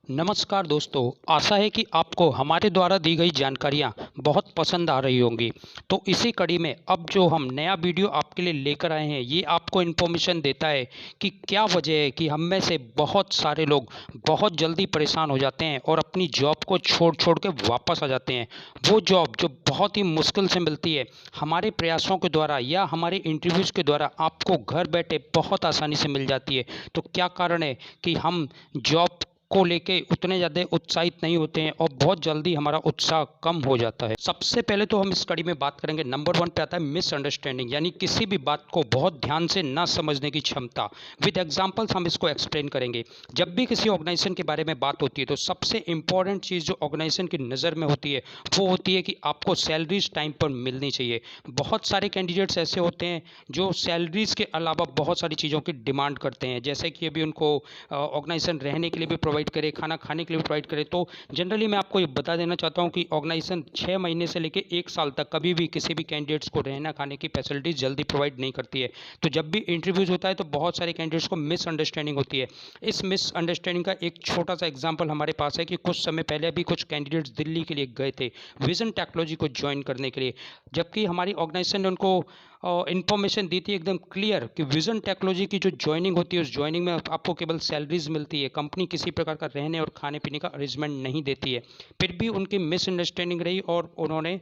नमस्कार दोस्तों। आशा है कि आपको हमारे द्वारा दी गई जानकारियाँ बहुत पसंद आ रही होंगी। तो इसी कड़ी में अब जो हम नया वीडियो आपके लिए लेकर आए हैं, ये आपको इन्फॉर्मेशन देता है कि क्या वजह है कि हम में से बहुत सारे लोग बहुत जल्दी परेशान हो जाते हैं और अपनी जॉब को छोड़ छोड़ के वापस आ जाते हैं। वो जॉब जो बहुत ही मुश्किल से मिलती है, हमारे प्रयासों के द्वारा या हमारे इंटरव्यूज़ के द्वारा आपको घर बैठे बहुत आसानी से मिल जाती है। तो क्या कारण है कि हम जॉब को लेके उतने ज़्यादा उत्साहित नहीं होते हैं और बहुत जल्दी हमारा उत्साह कम हो जाता है। सबसे पहले तो हम इस कड़ी में बात करेंगे, नंबर 1 पे आता है मिसअंडरस्टैंडिंग, यानी किसी भी बात को बहुत ध्यान से ना समझने की क्षमता। विद एग्जांपल्स हम इसको एक्सप्लेन करेंगे। जब भी किसी ऑर्गेनाइजेशन के बारे में बात होती है तो सबसे इंपॉर्टेंट चीज़ जो ऑर्गेनाइजेशन की नज़र में होती है वो होती है कि आपको सैलरीज टाइम पर मिलनी चाहिए। बहुत सारे कैंडिडेट्स ऐसे होते हैं जो सैलरीज के अलावा बहुत सारी चीज़ों की डिमांड करते हैं, जैसे कि अभी उनको ऑर्गेनाइजेशन रहने के लिए भी प्रोवाइड करे, खाना खाने के लिए भी प्रोवाइड करे। तो जनरली मैं आपको ये बता देना चाहता हूँ कि ऑर्गेनाइजेशन 6 महीने से लेकर 1 साल तक कभी भी किसी भी कैंडिडेट्स को रहना खाने की फैसिलिटीज़ जल्दी प्रोवाइड नहीं करती है। तो जब भी इंटरव्यूज़ होता है तो बहुत सारे कैंडिडेट्स को मिसअंडरस्टैंडिंग होती है। इस मिसअंडरस्टैंडिंग का एक छोटा सा एग्जाम्पल हमारे पास है कि कुछ समय पहले अभी कुछ कैंडिडेट्स दिल्ली के लिए गए थे विजन टेक्नोलॉजी को ज्वाइन करने के लिए, जबकि हमारी ऑर्गेनाइजेशन ने उनको इन्फॉर्मेशन दी थी एकदम क्लियर कि विजन टेक्नोलॉजी की जो ज्वाइनिंग होती है उस ज्वाइनिंग में आपको केवल सैलरीज मिलती है, कंपनी किसी प्रकार का रहने और खाने पीने का अरेंजमेंट नहीं देती है। फिर भी उनकी मिसअंडरस्टैंडिंग रही और उन्होंने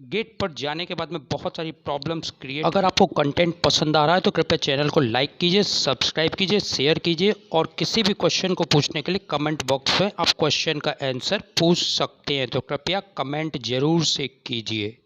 गेट पर जाने के बाद में बहुत सारी प्रॉब्लम्स क्रिएट। अगर आपको कंटेंट पसंद आ रहा है तो कृपया चैनल को लाइक कीजिए, सब्सक्राइब कीजिए, शेयर कीजिए और किसी भी क्वेश्चन को पूछने के लिए कमेंट बॉक्स में आप क्वेश्चन का आंसर पूछ सकते हैं, तो कृपया कमेंट जरूर से कीजिए।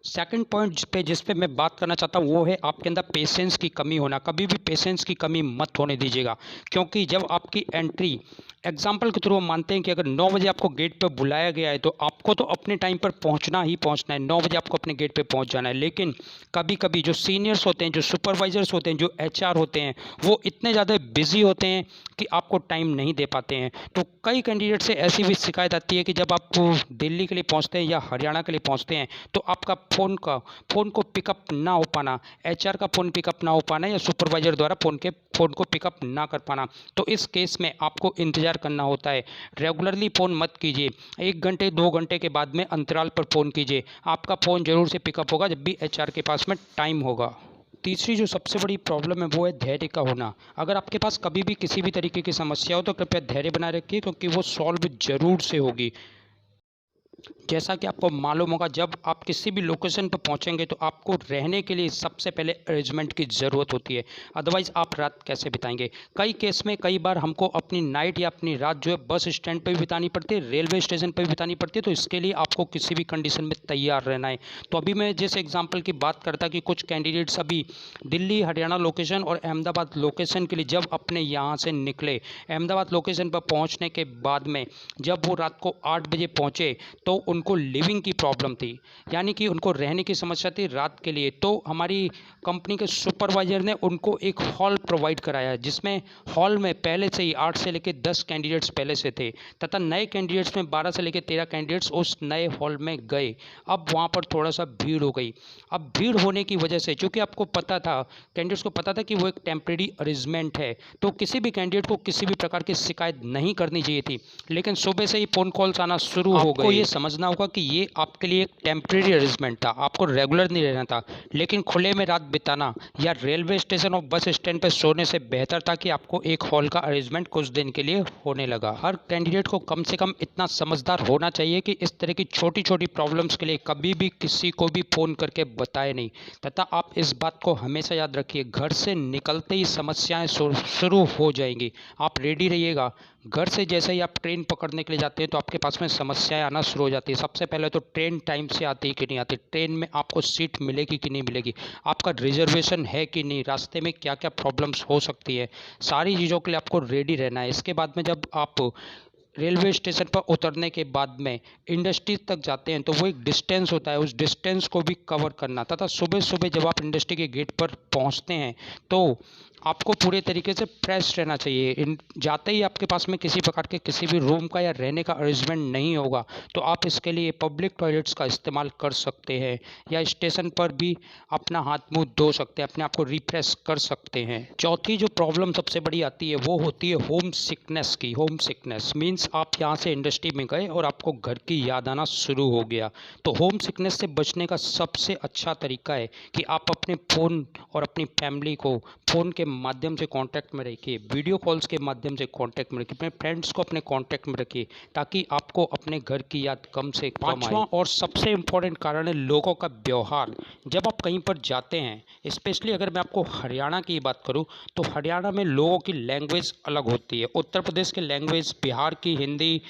सेकंड पॉइंट पे जिस पे मैं बात करना चाहता हूँ वो है आपके अंदर पेशेंस की कमी होना। कभी भी पेशेंस की कमी मत होने दीजिएगा, क्योंकि जब आपकी एंट्री एग्जाम्पल के थ्रू हम मानते हैं कि अगर 9 बजे आपको गेट पर बुलाया गया है तो आपको तो अपने टाइम पर पहुंचना ही पहुंचना है, 9 बजे आपको अपने गेट पे पहुंच जाना है। लेकिन कभी कभी जो सीनियर्स होते हैं, जो सुपरवाइजर्स होते हैं, जो एचआर होते हैं, वो इतने ज़्यादा बिजी होते हैं कि आपको टाइम नहीं दे पाते हैं। तो कई कैंडिडेट से ऐसी भी शिकायत आती है कि जब आप दिल्ली के लिए पहुँचते हैं या हरियाणा के लिए पहुँचते हैं तो आपका फ़ोन को पिकअप ना हो पाना, एचआर का फ़ोन पिकअप ना हो पाना या सुपरवाइजर द्वारा फ़ोन को पिकअप ना कर पाना। तो इस केस में आपको इंतज़ार करना होता है। रेगुलरली फ़ोन मत कीजिए, 1 घंटे 2 घंटे के बाद में अंतराल पर फ़ोन कीजिए। आपका फ़ोन ज़रूर से पिकअप होगा जब भी एचआर के पास में टाइम होगा। तीसरी जो सबसे बड़ी प्रॉब्लम है वो है धैर्य का होना। अगर आपके पास कभी भी किसी भी तरीके की समस्या हो तो कृपया धैर्य बनाए रखिए, क्योंकि वो सॉल्व ज़रूर से होगी। जैसा कि आपको मालूम होगा, जब आप किसी भी लोकेशन पर पहुंचेंगे तो आपको रहने के लिए सबसे पहले अरेंजमेंट की ज़रूरत होती है, अदरवाइज़ आप रात कैसे बिताएंगे। कई केस में कई बार हमको अपनी नाइट या अपनी रात जो है बस स्टैंड पर भी बितानी पड़ती है, रेलवे स्टेशन पर भी बितानी पड़ती है। तो इसके लिए आपको किसी भी कंडीशन में तैयार रहना है। तो अभी मैं जिस एग्जाम्पल की बात करता कि कुछ कैंडिडेट्स अभी दिल्ली हरियाणा लोकेशन और अहमदाबाद लोकेशन के लिए जब अपने यहाँ से निकले, अहमदाबाद लोकेशन पर पहुँचने के बाद में जब वो रात को 8 बजे पहुँचे तो उनको लिविंग की प्रॉब्लम थी, यानी कि उनको रहने की समस्या थी रात के लिए। तो हमारी कंपनी के सुपरवाइज़र ने उनको एक हॉल प्रोवाइड कराया, जिसमें हॉल में पहले से ही 8 से लेकर 10 कैंडिडेट्स पहले से थे तथा नए कैंडिडेट्स में 12 से लेकर 13 कैंडिडेट्स उस नए हॉल में गए। अब वहाँ पर थोड़ा सा भीड़ हो गई। अब भीड़ होने की वजह से, चूँकि आपको पता था, कैंडिडेट्स को पता था कि वो एक टेम्प्रेरी अरेंजमेंट है, तो किसी भी कैंडिडेट को किसी भी प्रकार की शिकायत नहीं करनी चाहिए थी। लेकिन सुबह से ही फ़ोन कॉल्स आना शुरू हो गए। आपको ये समझना होगा कि ये आपके लिए एक टेम्प्रेरी अरेंजमेंट था, आपको रेगुलर नहीं रहना था। लेकिन खुले में रात बिताना या रेलवे स्टेशन और बस स्टैंड पर सोने से बेहतर था कि आपको एक हॉल का अरेंजमेंट कुछ दिन के लिए होने लगा। हर कैंडिडेट को कम से कम इतना समझदार होना चाहिए कि इस तरह की छोटी छोटी प्रॉब्लम्स के लिए कभी भी किसी को भी फ़ोन करके बताए नहीं। तथा आप इस बात को हमेशा याद रखिए, घर से निकलते ही समस्याएं शुरू हो जाएंगी। आप रेडी रहिएगा। घर से जैसे ही आप ट्रेन पकड़ने के लिए जाते हैं तो आपके पास में समस्याएं आना शुरू हो जाती है। सबसे पहले तो ट्रेन टाइम से आती है कि नहीं आती, ट्रेन में आपको सीट मिलेगी कि नहीं मिलेगी, आपका रिजर्वेशन है कि नहीं, रास्ते में क्या क्या प्रॉब्लम्स हो सकती है, सारी चीज़ों के लिए आपको रेडी रहना है। इसके बाद में जब आप रेलवे स्टेशन पर उतरने के बाद में इंडस्ट्री तक जाते हैं तो वो एक डिस्टेंस होता है, उस डिस्टेंस को भी कवर करना। तथा सुबह सुबह जब आप इंडस्ट्री के गेट पर पहुंचते हैं तो आपको पूरे तरीके से फ्रेश रहना चाहिए। जाते ही आपके पास में किसी प्रकार के किसी भी रूम का या रहने का अरेंजमेंट नहीं होगा तो आप इसके लिए पब्लिक टॉयलेट्स का इस्तेमाल कर सकते हैं, या स्टेशन पर भी अपना हाथ मुंह धो सकते हैं, अपने आप को रिफ्रेश कर सकते हैं। चौथी जो प्रॉब्लम सबसे बड़ी आती है वो होती है होम सिकनेस की। होम सिकनेस मीन्स आप यहाँ से इंडस्ट्री में गए और आपको घर की याद आना शुरू हो गया। तो होम सिकनेस से बचने का सबसे अच्छा तरीका है कि आप अपने फ़ोन और अपनी फैमिली को फ़ोन के माध्यम से कांटेक्ट में रखिए, वीडियो कॉल्स के माध्यम से कांटेक्ट में रखिए, अपने फ्रेंड्स को अपने कांटेक्ट में रखिए, ताकि आपको अपने घर की याद कम से कम आए। पांचवा और सबसे इम्पोर्टेंट कारण है लोगों का व्यवहार। जब आप कहीं पर जाते हैं, स्पेशली अगर मैं आपको हरियाणा की बात करूं, तो हरियाणा में लोगों की लैंग्वेज अलग होती है। उत्तर प्रदेश की लैंग्वेज, बिहार की हिंदी,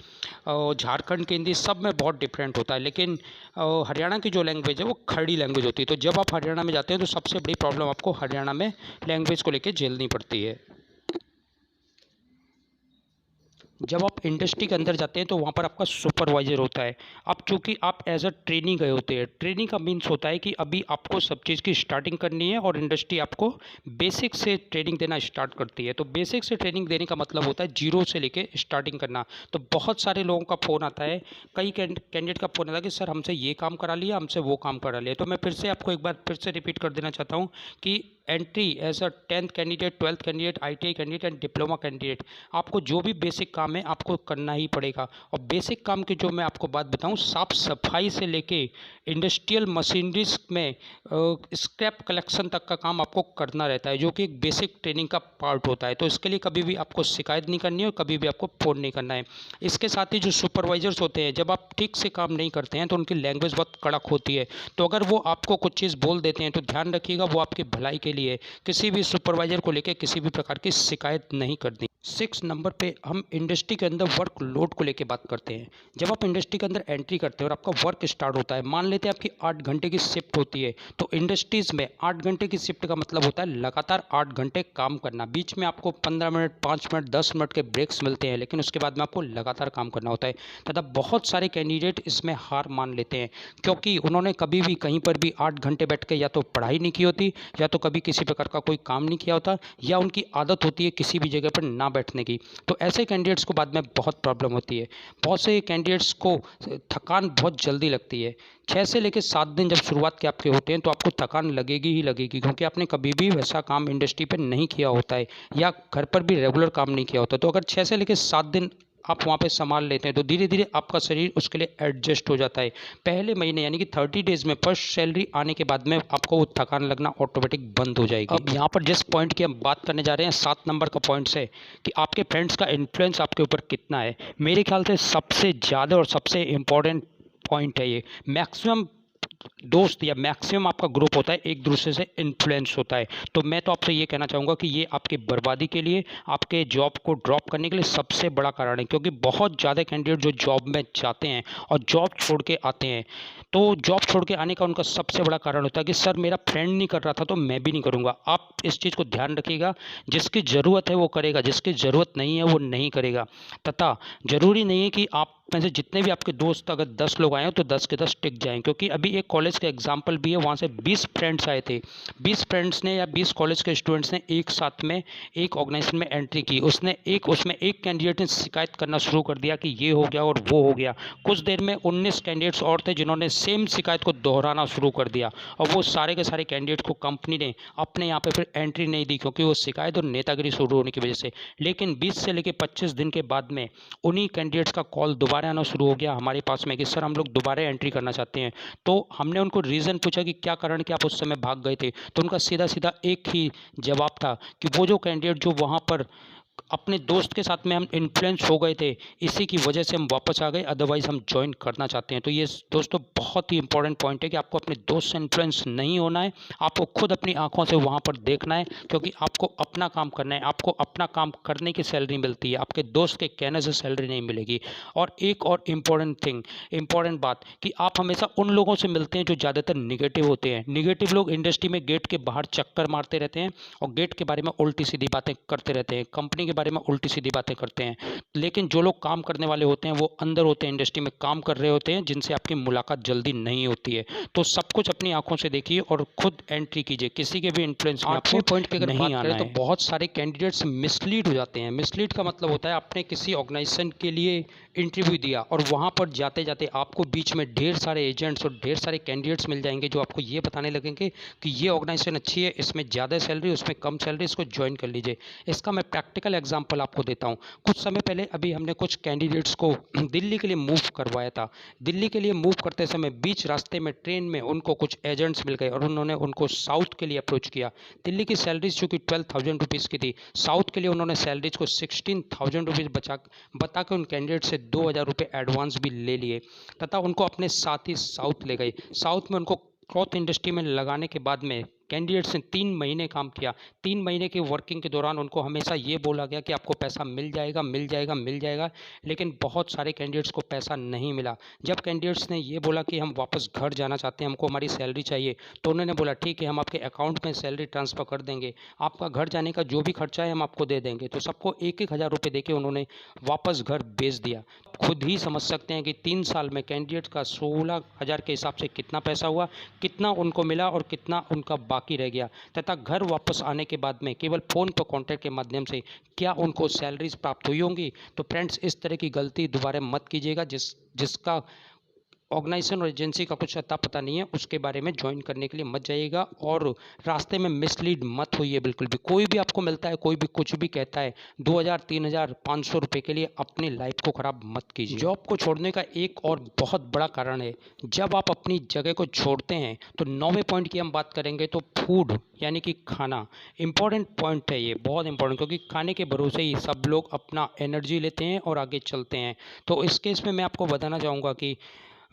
झारखंड की हिंदी, सब में बहुत डिफरेंट होता है। लेकिन हरियाणा की जो लैंग्वेज है वो खड़ी लैंग्वेज होती है। तो जब आप हरियाणा में जाते हैं तो सबसे बड़ी प्रॉब्लम आपको हरियाणा में लैंग्वेज को लेकर झेलनी पड़ती है। जब आप इंडस्ट्री के अंदर जाते हैं तो वहाँ पर आपका सुपरवाइज़र होता है। अब चूँकि आप एज अ ट्रेनी गए होते हैं, ट्रेनिंग का मीन्स होता है कि अभी आपको सब चीज़ की स्टार्टिंग करनी है और इंडस्ट्री आपको बेसिक से ट्रेनिंग देना स्टार्ट करती है। तो बेसिक से ट्रेनिंग देने का मतलब होता है जीरो से लेके स्टार्टिंग करना। तो बहुत सारे लोगों का फ़ोन आता है, कई कैंडिडेट का फ़ोन आता है कि सर हमसे ये काम करा लिया, हमसे वो काम करा लिया। तो मैं फिर से आपको एक बार फिर से रिपीट कर देना चाहता हूँ कि entry as a 10th candidate, 12th candidate, ITI candidate and diploma candidate, आपको जो भी बेसिक काम है आपको करना ही पड़ेगा। और बेसिक काम की जो मैं आपको बात बताऊं, साफ सफाई से लेके इंडस्ट्रियल मशीनरीज में स्क्रैप कलेक्शन तक का काम आपको करना रहता है, जो कि एक बेसिक ट्रेनिंग का पार्ट होता है। तो इसके लिए कभी भी आपको शिकायत नहीं करनी है और कभी भी आपको फ़ोन नहीं करना है। इसके साथ ही जो सुपरवाइजर्स होते हैं, जब आप ठीक से काम नहीं करते हैं तो उनकी लैंग्वेज बहुत कड़क होती है। तो अगर वो आपको कुछ चीज़ बोल देते हैं तो ध्यान रखिएगा, वो आपकी भलाई के लिए। किसी भी सुपरवाइजर को लेकर किसी भी प्रकार की शिकायत नहीं करनी। 6 नंबर पे हम इंडस्ट्री के अंदर वर्क लोड को लेकर बात करते हैं। जब आप इंडस्ट्री के अंदर एंट्री करते हैं और आपका वर्क स्टार्ट होता है, मान लेते हैं आपकी 8 घंटे की शिफ्ट होती है, तो इंडस्ट्रीज़ में 8 घंटे की शिफ्ट का मतलब होता है लगातार 8 घंटे काम करना। बीच में आपको 15 मिनट, 5 मिनट, 10 मिनट के ब्रेक्स मिलते हैं, लेकिन उसके बाद में आपको लगातार काम करना होता है। तथा बहुत सारे कैंडिडेट इसमें हार मान लेते हैं, क्योंकि उन्होंने कभी भी कहीं पर भी 8 घंटे बैठ के या तो पढ़ाई नहीं की होती, या तो कभी किसी प्रकार का कोई काम नहीं किया होता, या उनकी आदत होती है किसी भी जगह पर ना बैठने की। तो ऐसे कैंडिडेट्स को बाद में बहुत प्रॉब्लम होती है। बहुत से कैंडिडेट्स को थकान बहुत जल्दी लगती है। 6 से लेकर 7 दिन जब शुरुआत के आपके होते हैं तो आपको थकान लगेगी ही लगेगी, क्योंकि आपने कभी भी वैसा काम इंडस्ट्री पर नहीं किया होता है, या घर पर भी रेगुलर काम नहीं किया होता। तो अगर 6 से लेकर 7 दिन आप वहाँ पे संभाल लेते हैं तो धीरे धीरे आपका शरीर उसके लिए एडजस्ट हो जाता है। पहले महीने यानी कि 30 डेज में फर्स्ट सैलरी आने के बाद में आपको वो थकान लगना ऑटोमेटिक बंद हो जाएगी। अब यहाँ पर जिस पॉइंट की हम बात करने जा रहे हैं 7 नंबर का पॉइंट है कि आपके फ्रेंड्स का इन्फ्लुएंस आपके ऊपर कितना है। मेरे ख्याल से सबसे ज़्यादा और सबसे इम्पोर्टेंट पॉइंट है ये। मैक्सिमम दोस्त या मैक्सिमम आपका ग्रुप होता है एक दूसरे से इन्फ्लुएंस होता है। तो मैं तो आपसे ये कहना चाहूँगा कि ये आपकी बर्बादी के लिए, आपके जॉब को ड्रॉप करने के लिए सबसे बड़ा कारण है। क्योंकि बहुत ज़्यादा कैंडिडेट जो जॉब में जाते हैं और जॉब छोड़ के आते हैं, तो जॉब छोड़ के आने का उनका सबसे बड़ा कारण होता है कि सर मेरा फ्रेंड नहीं कर रहा था तो मैं भी नहीं करूँगा। आप इस चीज़ को ध्यान रखिएगा, जिसकी ज़रूरत है वो करेगा, जिसकी ज़रूरत नहीं है वो नहीं करेगा। तथा ज़रूरी नहीं है कि आप में से जितने भी आपके दोस्त अगर 10 लोग आए हो तो 10 के 10 टिक जाएँ। क्योंकि अभी एक कॉलेज का एग्जाम्पल भी है, वहाँ से 20 फ्रेंड्स आए थे। 20 फ्रेंड्स ने या 20 कॉलेज के स्टूडेंट्स ने एक साथ में एक ऑर्गेनाइजेशन में एंट्री की। उसमें एक कैंडिडेट ने शिकायत करना शुरू कर दिया कि ये हो गया और वो हो गया। कुछ देर में 19 कैंडिडेट्स और थे जिन्होंने सेम शिकायत को दोहराना शुरू कर दिया, और वो सारे के सारे कैंडिडेट को कंपनी ने अपने यहाँ पे फिर एंट्री नहीं दी, क्योंकि वो शिकायत और नेतागिरी शुरू होने की वजह से। लेकिन 20 से लेकर 25 दिन के बाद में उन्हीं कैंडिडेट्स का कॉल दोबारा आना शुरू हो गया हमारे पास में कि सर हम लोग दोबारा एंट्री करना चाहते हैं। तो हमने उनको रीज़न पूछा कि क्या कारण कि आप उस समय भाग गए थे। तो उनका सीधा सीधा एक ही जवाब था कि वो जो कैंडिडेट जो वहाँ पर अपने दोस्त के साथ में हम इन्फ्लुएंस हो गए थे, इसी की वजह से हम वापस आ गए, अदरवाइज़ हम ज्वाइन करना चाहते हैं। तो ये दोस्तों बहुत ही इंपॉर्टेंट पॉइंट है कि आपको अपने दोस्त से इन्फ्लुएंस नहीं होना है, आपको खुद अपनी आंखों से वहाँ पर देखना है, क्योंकि आपको अपना काम करना है। आपको अपना काम करने की सैलरी मिलती है, आपके दोस्त के कहने से सैलरी नहीं मिलेगी। और एक और इम्पॉर्टेंट बात कि आप हमेशा उन लोगों से मिलते हैं जो ज़्यादातर निगेटिव होते हैं। निगेटिव लोग इंडस्ट्री में गेट के बाहर चक्कर मारते रहते हैं और गेट के बारे में उल्टी सीधी बातें करते रहते हैं, कंपनी के के बारे में उल्टी सीधी बातें करते हैं। लेकिन जो लोग काम करने वाले होते हैं वो अंदर होते हैं, इंडस्ट्री में काम कर रहे होते हैं, जिनसे आपकी मुलाकात जल्दी नहीं होती है। तो सब कुछ अपनी आंखों से देखिए और खुद एंट्री कीजिए, किसी के भी इन्फ्लुएंस में आपको पॉइंट की अगर बात करें तो बहुत सारे कैंडिडेट्स मिसलीड हो जाते हैं। मिसलीड का मतलब होता है आपने किसी ऑर्गेनाइजेशन के लिए इंटरव्यू दिया और वहाँ पर जाते जाते आपको बीच में ढेर सारे एजेंट्स और ढेर सारे कैंडिडेट्स मिल जाएंगे जो आपको ये बताने लगेंगे कि ये ऑर्गेनाइजेशन अच्छी है, इसमें ज़्यादा सैलरी, उसमें कम सैलरी, इसको ज्वाइन कर लीजिए। इसका मैं प्रैक्टिकल एग्जांपल आपको देता हूँ। कुछ समय पहले अभी हमने कुछ कैंडिडेट्स को दिल्ली के लिए मूव करवाया था। दिल्ली के लिए मूव करते समय बीच रास्ते में ट्रेन में उनको कुछ एजेंट्स मिल गए और उन्होंने उनको साउथ के लिए अप्रोच किया। दिल्ली की सैलरीज चूँकि 12,000 रुपीज़ की थी, साउथ के लिए उन्होंने सैलरीज को 16,000 रुपीज़ बता के उन कैंडिडेट से 2,000 रुपये एडवांस भी ले लिए तथा उनको अपने साथ ही साउथ ले गए। साउथ में उनको क्लॉथ इंडस्ट्री में लगाने के बाद में कैंडिडेट्स ने 3 महीने काम किया। 3 महीने की वर्किंग के दौरान उनको हमेशा ये बोला गया कि आपको पैसा मिल जाएगा, मिल जाएगा, मिल जाएगा, लेकिन बहुत सारे कैंडिडेट्स को पैसा नहीं मिला। जब कैंडिडेट्स ने ये बोला कि हम वापस घर जाना चाहते हैं, हमको हमारी सैलरी चाहिए, तो उन्होंने बोला ठीक है, हम आपके अकाउंट में सैलरी ट्रांसफ़र कर देंगे, आपका घर जाने का जो भी खर्चा है हम आपको दे देंगे। तो सबको 1-1 हज़ार रुपये देके उन्होंने वापस घर भेज दिया। खुद ही समझ सकते हैं कि 3 साल में कैंडिडेट का 16,000 के हिसाब से कितना पैसा हुआ, कितना उनको मिला और कितना उनका बाकी रह गया, तथा घर वापस आने के बाद में केवल फ़ोन पर कॉन्टैक्ट के माध्यम से क्या उनको सैलरीज प्राप्त हुई होंगी। तो फ्रेंड्स, इस तरह की गलती दोबारा मत कीजिएगा। जिसका ऑर्गेनाइजेशन और एजेंसी का कुछ अता पता नहीं है, उसके बारे में ज्वाइन करने के लिए मत जाइएगा और रास्ते में मिसलीड मत होइए बिल्कुल भी। कोई भी आपको मिलता है, कोई भी कुछ भी कहता है, 2,000, 3,000, 500 रुपये के लिए अपनी लाइफ को ख़राब मत कीजिए। जॉब को छोड़ने का एक और बहुत बड़ा कारण है, जब आप अपनी जगह को छोड़ते हैं तो 9वें पॉइंट की हम बात करेंगे तो फूड यानी कि खाना इंपॉर्टेंट पॉइंट है। ये बहुत इंपॉर्टेंट, क्योंकि खाने के भरोसे ही सब लोग अपना एनर्जी लेते हैं और आगे चलते हैं। तो इस केस में मैं आपको बताना चाहूँगा कि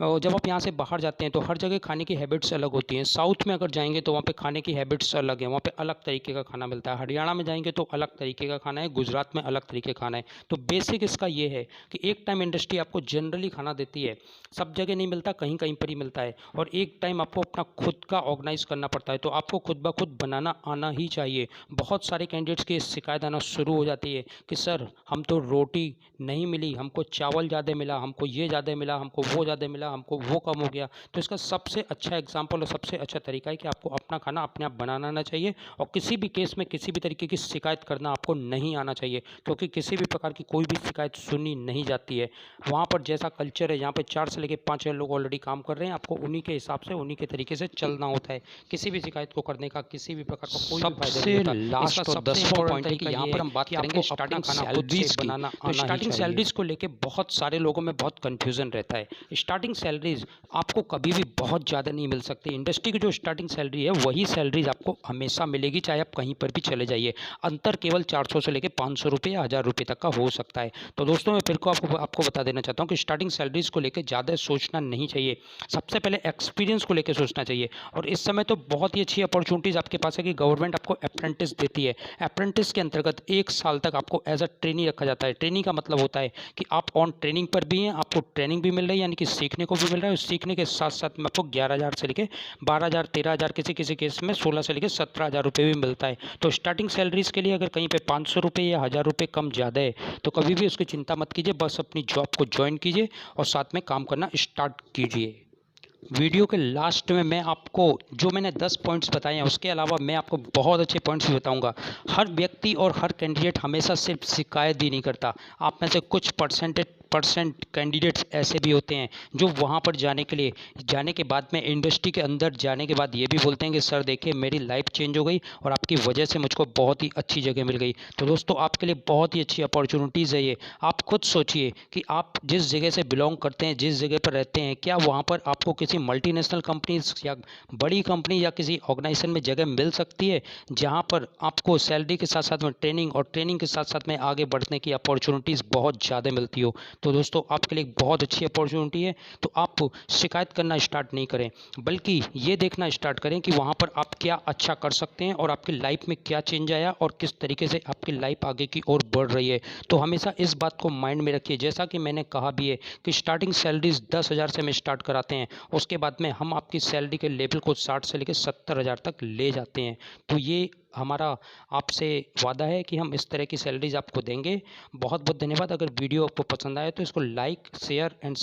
जब आप यहाँ से बाहर जाते हैं तो हर जगह खाने की हैबिट्स अलग होती हैं। साउथ में अगर जाएंगे तो वहाँ पे खाने की हैबिट्स अलग हैं, वहाँ पे अलग तरीके का खाना मिलता है। हरियाणा में जाएंगे तो अलग तरीके का खाना है, गुजरात में अलग तरीके का खाना है। तो बेसिक इसका ये है कि एक टाइम इंडस्ट्री आपको जनरली खाना देती है, सब जगह नहीं मिलता, कहीं कहीं पर ही मिलता है, और एक टाइम आपको अपना खुद का ऑर्गेनाइज करना पड़ता है। तो आपको खुद ब खुद बनाना आना ही चाहिए। बहुत सारे कैंडिडेट्स की शिकायत आना शुरू हो जाती है कि सर हम तो रोटी नहीं मिली, हमको चावल ज़्यादा मिला, हमको ये ज़्यादा मिला, हमको वो ज़्यादा मिला, हमको वो कम हो गया। तो इसका सबसे अच्छा एग्जाम्पल और सबसे अच्छा तरीका है कि आपको अपना खाना अपने आप बनाना आना चाहिए और किसी भी केस में किसी भी तरीके की शिकायत करना आपको नहीं आना चाहिए, क्योंकि किसी भी प्रकार की कोई भी शिकायत सुनी नहीं जाती है। वहाँ पर जैसा कल्चर है, यहाँ पर 4 से लेकर 5 लोग ऑलरेडी काम कर रहे हैं, आपको उन्हीं के हिसाब से उन्हीं के तरीके से चलना होता है। किसी भी शिकायत को करने का किसी भी प्रकार का कोई भी फायदा नहीं होता। लास्ट और 10वां पॉइंट है कि यहाँ पर हम बात करेंगे स्टार्टिंग सैलरीज बनाना। तो स्टार्टिंग सैलरीज को लेकर बहुत सारे लोगों में बहुत कंफ्यूजन रहता है। स्टार्टिंग सैलरीज आपको कभी भी बहुत ज़्यादा नहीं मिल सकती। इंडस्ट्री की जो स्टार्टिंग सैलरी है वही सैलरीज आपको हमेशा मिलेगी, चाहे आप कहीं पर भी चले जाइए। अंतर केवल 400 से लेकर 500 रुपये या 1,000 रुपये तक का हो सकता है। तो दोस्तों, मैं फिर को आपको बता देना चाहता हूँ कि स्टार्टिंग सैलरीज को लेकर ज़्यादा सोचना नहीं चाहिए। सबसे पहले एक्सपीरियंस को लेकर सोचना चाहिए। और इस समय तो बहुत ही अच्छी अपॉर्चुनिटीज़ आपके पास है कि गवर्नमेंट आपको अप्रेंटिस देती है। अप्रेंटिस के अंतर्गत 1 साल तक आपको एज अ ट्रेनी रखा जाता है। ट्रेनिंग का मतलब होता है कि आप ऑन ट्रेनिंग पर भी हैं, आपको ट्रेनिंग भी मिल रही है, यानी कि सीखने को भी मिल रहा है, और सीखने के साथ साथ में आपको 11,000 से लेकर 12,000, 13,000, किसी केस में 16 से लेकर 17,000 रुपये भी मिलता है। तो स्टार्टिंग सैलरीज के लिए अगर कहीं पे 500 रुपये या 1,000 रुपये कम ज़्यादा है तो कभी भी उसकी चिंता मत कीजिए, बस अपनी जॉब को ज्वाइन कीजिए और साथ में काम करना स्टार्ट कीजिए। वीडियो के लास्ट में मैं आपको जो मैंने 10 पॉइंट्स बताए हैं उसके अलावा मैं आपको बहुत अच्छे पॉइंट्स भी बताऊंगा। हर व्यक्ति और हर कैंडिडेट हमेशा सिर्फ शिकायत ही नहीं करता। आप में से कुछ परसेंट कैंडिडेट्स ऐसे भी होते हैं जो वहाँ पर जाने के बाद में इंडस्ट्री के अंदर जाने के बाद ये भी बोलते हैं कि सर देखिए मेरी लाइफ चेंज हो गई और आपकी वजह से मुझको बहुत ही अच्छी जगह मिल गई। तो दोस्तों, आपके लिए बहुत ही अच्छी अपॉर्चुनिटीज़ है ये। आप खुद सोचिए कि आप जिस जगह से बिलोंग करते हैं, जिस जगह पर रहते हैं, क्या वहाँ पर आपको किसी मल्टीनेशनल कंपनीज या बड़ी कंपनी या किसी ऑर्गेनाइजेशन में जगह मिल सकती है जहाँ पर आपको सैलरी के साथ साथ में ट्रेनिंग और ट्रेनिंग के साथ साथ में आगे बढ़ने की अपॉर्चुनिटीज़ बहुत ज़्यादा मिलती हो। तो दोस्तों, आपके लिए बहुत अच्छी अपॉर्चुनिटी है। तो आप शिकायत करना स्टार्ट नहीं करें, बल्कि ये देखना स्टार्ट करें कि वहाँ पर आप क्या अच्छा कर सकते हैं और आपकी लाइफ में क्या चेंज आया और किस तरीके से आपकी लाइफ आगे की ओर बढ़ रही है। तो हमेशा इस बात को माइंड में रखिए। जैसा कि मैंने कहा भी है कि स्टार्टिंग सैलरीज 10,000 से हम स्टार्ट कराते हैं, उसके बाद में हम आपकी सैलरी के लेवल को 60 से लेकर 70,000 तक ले जाते हैं। तो ये हमारा आपसे वादा है कि हम इस तरह की सैलरीज आपको देंगे। बहुत बहुत धन्यवाद। अगर वीडियो आपको पसंद आए तो इसको लाइक शेयर एंड